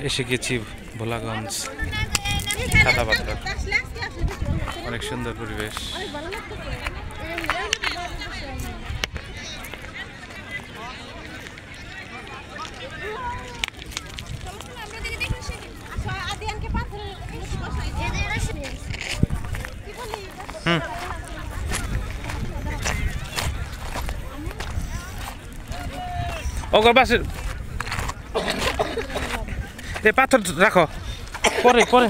এসে গেছি ভোলাগঞ্জ সাদা পাথর, অনেক সুন্দর পরিবেশ। ওগর বাসে এ পাথর রাখো, পরে পরে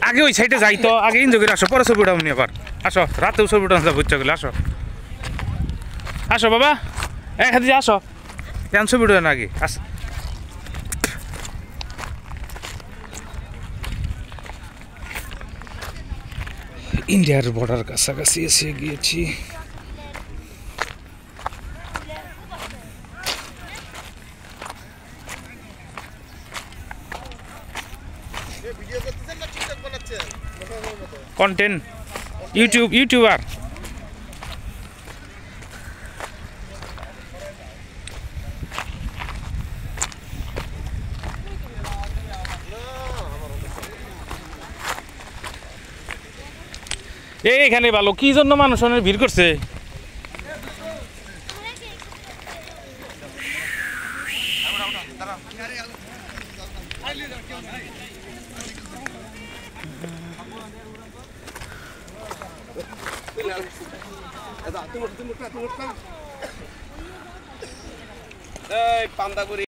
আগে ওই সাইডে যাই তো, আগে এনজয় করে আসো, পরে ছবি উঠাও নি আবার। আসো, রাতেও ছবি উঠানো যাবো ইচ্ছা করলে। আসো আসো বাবা, এক হাতে আসো, কেন ছবি উঠানো আগে আস। ইন্ডিয়ার বর্ডার কাছাকাছি এসে গিয়েছি। Content YouTuber. এইখানে ভালো, কি জন্য মানুষ অনেক ভিড় করছে।